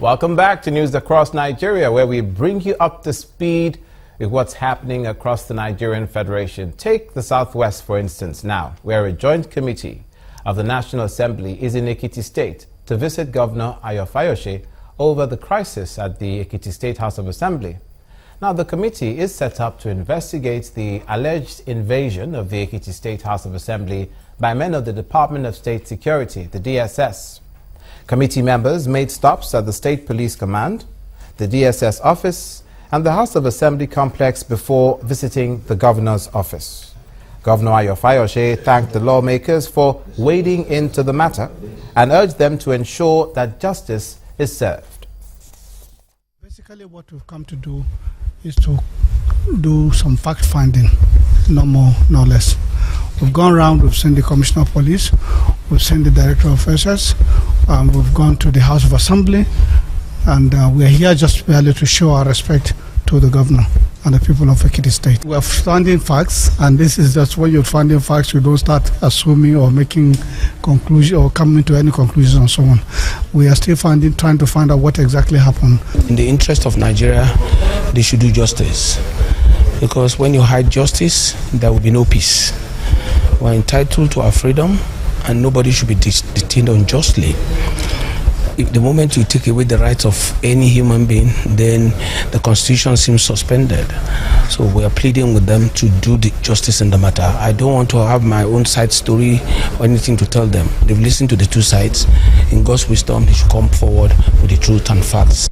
Welcome back to News Across Nigeria, where we bring you up to speed with what's happening across the Nigerian Federation. Take the Southwest, for instance, now, where a joint committee of the National Assembly is in Ekiti State to visit Governor Ayo Fayose over the crisis at the Ekiti State House of Assembly. Now, the committee is set up to investigate the alleged invasion of the Ekiti State House of Assembly by men of the Department of State Security, the DSS. Committee members made stops at the State Police Command, the DSS office, and the House of Assembly complex before visiting the governor's office. Governor Ayo Fayose thanked the lawmakers for wading into the matter and urged them to ensure that justice is served. Basically, what we've come to do is to do some fact-finding, no more, no less. We've gone around, we've seen the Commissioner of Police, we've seen the Director of SS, we've gone to the House of Assembly, and we're here just barely to show our respect to the Governor and the people of Ekiti State. We're finding facts, and this is just when you're finding facts, you don't start assuming or making conclusions or coming to any conclusions and so on. We are still trying to find out what exactly happened. In the interest of Nigeria, they should do justice, because when you hide justice, there will be no peace. We're entitled to our freedom, and nobody should be detained unjustly. If the moment you take away the rights of any human being, then the Constitution seems suspended. So we are pleading with them to do the justice in the matter. I don't want to have my own side story or anything to tell them. They've listened to the two sides. In God's wisdom, they should come forward with the truth and facts.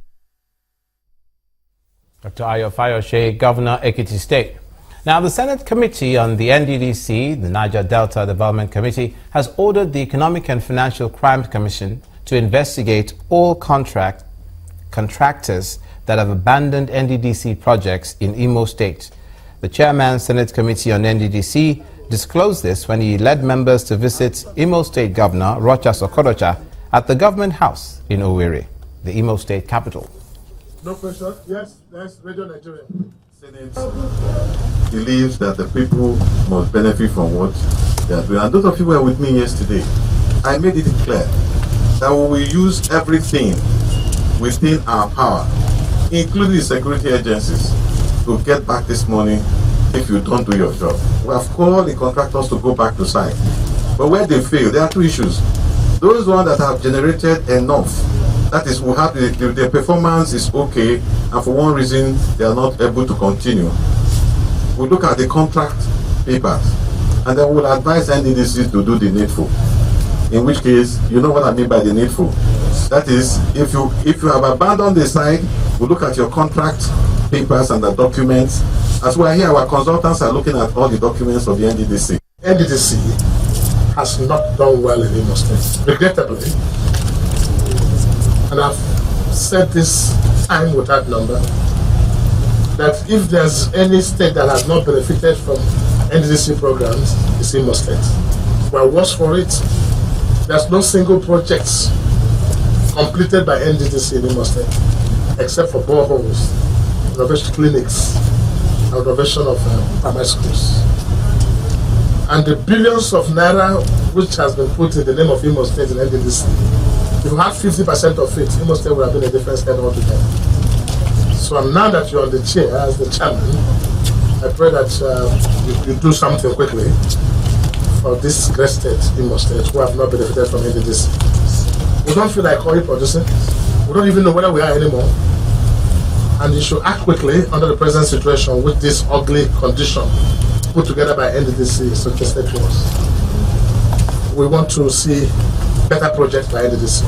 Dr. Ayo Fayose, Governor, Ekiti State. Now, the Senate Committee on the NDDC, the Niger Delta Development Committee, has ordered the Economic and Financial Crimes Commission to investigate all contractors that have abandoned NDDC projects in Imo State. The Chairman, Senate Committee on NDDC, disclosed this when he led members to visit Imo State Governor Rochas Okorocha at the Government House in Owerri, the Imo State capital. No question? Yes, that's Radio Nigeria. Senate believes that the people must benefit from what they are doing. And those of you who were with me yesterday, I made it clear that we will use everything within our power, including the security agencies, to get back this money if you don't do your job. We have called the contractors to go back to site. But where they fail, there are two issues. Those ones that have generated enough, that is, we have the performance is okay, and for one reason they are not able to continue. We look at the contract papers, and then we'll advise NDDC to do the needful. In which case, you know what I mean by the needful. That is, if you have abandoned the site, we look at your contract papers and the documents. As we are here, our consultants are looking at all the documents of the NDDC. NDDC has not done well in Imo State, regrettably. And I've said this time without number, that if there's any state that has not benefited from NDDC programs, it's Imo State. We're worse for it. There's no single projects completed by NDDC in Imo State, except for boreholes, renovation clinics, and renovation of primary schools. And the billions of naira which has been put in the name of Imo State in NDDC, if you had 50% of it, Imo State would have been a different state altogether. So now that you're on the chair as the chairman, I pray that you do something quickly for this great state, Imo State, who have not benefited from NDDC. We don't feel like oil producing. We don't even know whether we are anymore. And you should act quickly under the present situation with this ugly condition put together by NDDC, such a state was. We want to see better projects by NDDC.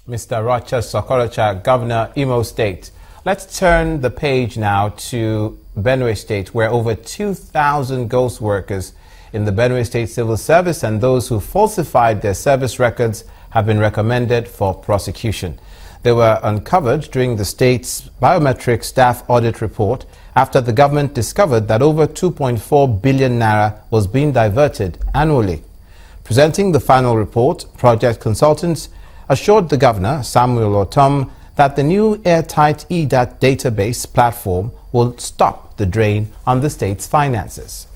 Mr. Rochas Okorocha, Governor, Imo State. Let's turn the page now to Benue State, where over 2,000 ghost workers in the Benue State Civil Service and those who falsified their service records have been recommended for prosecution. They were uncovered during the state's biometric staff audit report after the government discovered that over 2.4 billion naira was being diverted annually. Presenting the final report, project consultants assured the governor, Samuel Otom, that the new airtight EDAT database platform will stop the drain on the state's finances.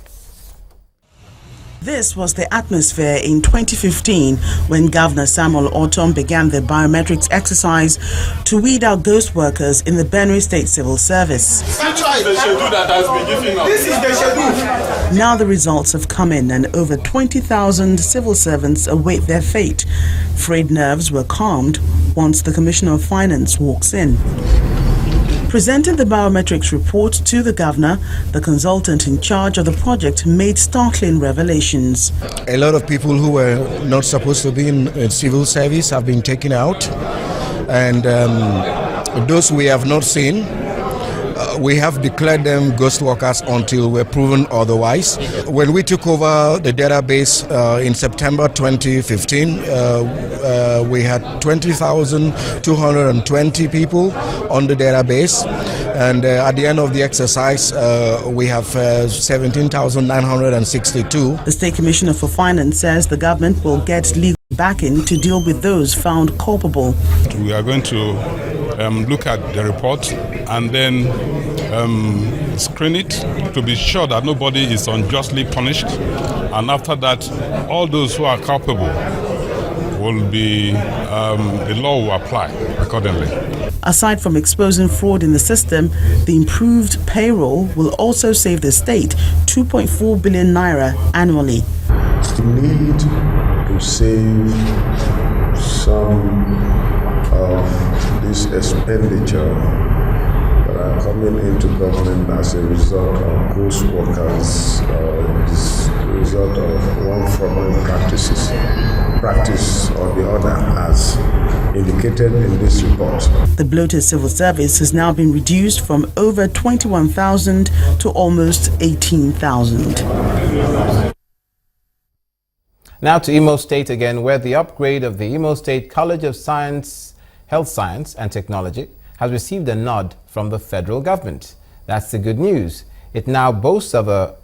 This was the atmosphere in 2015 when Governor Samuel Ortom began the biometrics exercise to weed out ghost workers in the Benue State Civil Service. Now the results have come in and over 20,000 civil servants await their fate. Frayed nerves were calmed once the Commissioner of Finance walks in. Presenting the biometrics report to the governor, the consultant in charge of the project made startling revelations. A lot of people who were not supposed to be in civil service have been taken out, and those we have not seen, we have declared them ghost workers until we're proven otherwise. When we took over the database in September 2015, we had 20,220 people on the database, and at the end of the exercise, we have 17,962. The State Commissioner for Finance says the government will get legal backing to deal with those found culpable. We are going to look at the report and then screen it to be sure that nobody is unjustly punished, and after that all those who are culpable will be, the law will apply accordingly. Aside from exposing fraud in the system, the improved payroll will also save the state 2.4 billion naira annually. The need to save some of this expenditure that are coming into government as a result of ghost workers, as a result of one fraudulent practice or the other, as indicated in this report. The bloated civil service has now been reduced from over 21,000 to almost 18,000. Now to Imo State again, where the upgrade of the Imo State College of Science, Health Science and Technology has received a nod from the federal government. That's the good news. It now boasts of a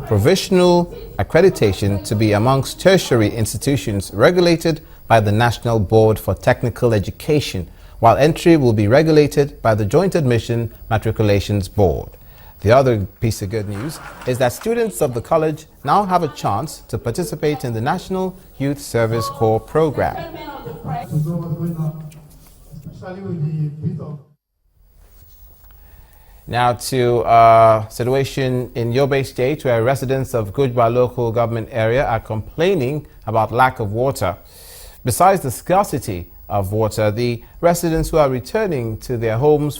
provisional accreditation to be amongst tertiary institutions regulated by the National Board for Technical Education, while entry will be regulated by the Joint Admission Matriculations Board. The other piece of good news is that students of the college now have a chance to participate in the National Youth Service Corps program. Now to a situation in Yobe State, where residents of Gujba local government area are complaining about lack of water. Besides the scarcity of water, the residents who are returning to their homes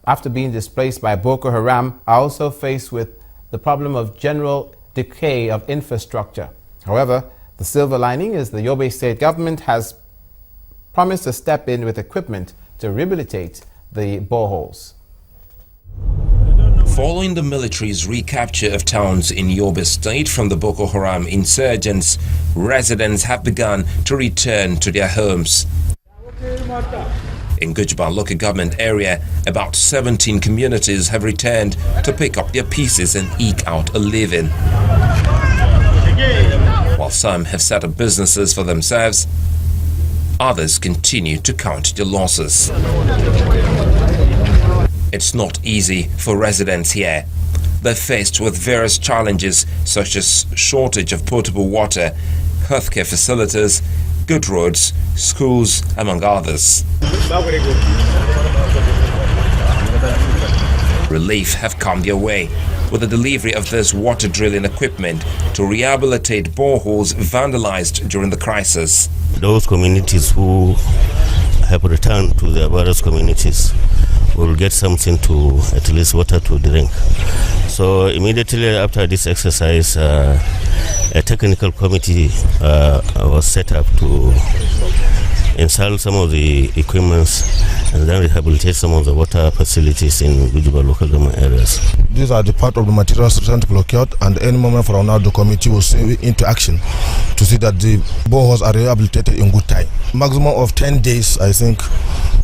after being displaced by Boko Haram are also faced with the problem of general decay of infrastructure. However, the silver lining is the Yobe State government has promised to step in with equipment to rehabilitate the boreholes. Following the military's recapture of towns in Yobe State from the Boko Haram insurgents, residents have begun to return to their homes. In Gujba local government area, about 17 communities have returned to pick up their pieces and eke out a living. While some have set up businesses for themselves, others continue to count their losses. It's not easy for residents here. They're faced with various challenges such as shortage of potable water, healthcare facilities, good roads, schools, among others. Relief have come their way with the delivery of this water drilling equipment to rehabilitate boreholes vandalized during the crisis. Those communities who have returned to their various communities will get something to, at least water to drink. So immediately after this exercise, a technical committee was set up to install some of the equipments and then rehabilitate some of the water facilities in Gujba local government areas. These are the part of the materials recently procured, and any moment from now the committee will see into action to see that the boreholes are rehabilitated in good time. Maximum of 10 days, I think,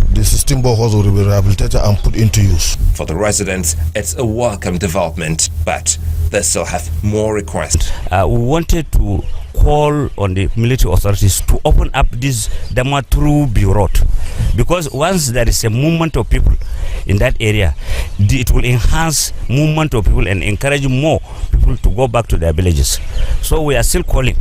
the 16 boreholes will be rehabilitated and put into use. For the residents, it's a welcome development, but they still have more requests. We wanted to call on the military authorities to open up this Damaturu road, because once there is a movement of people in that area, it will enhance movement of people and encourage more people to go back to their villages. So we are still calling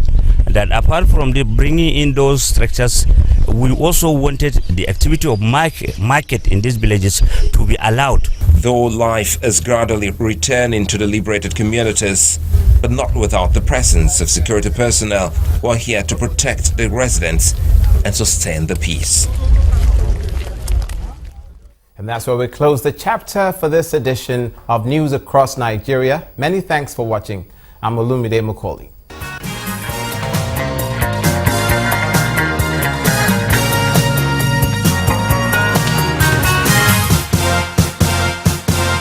that apart from the bringing in those structures, we also wanted the activity of market in these villages to be allowed. Though life is gradually returning to the liberated communities, but not without the presence of security personnel who are here to protect the residents and sustain the peace. And that's where we close the chapter for this edition of News Across Nigeria. Many thanks for watching. I'm Olumide Macaulay.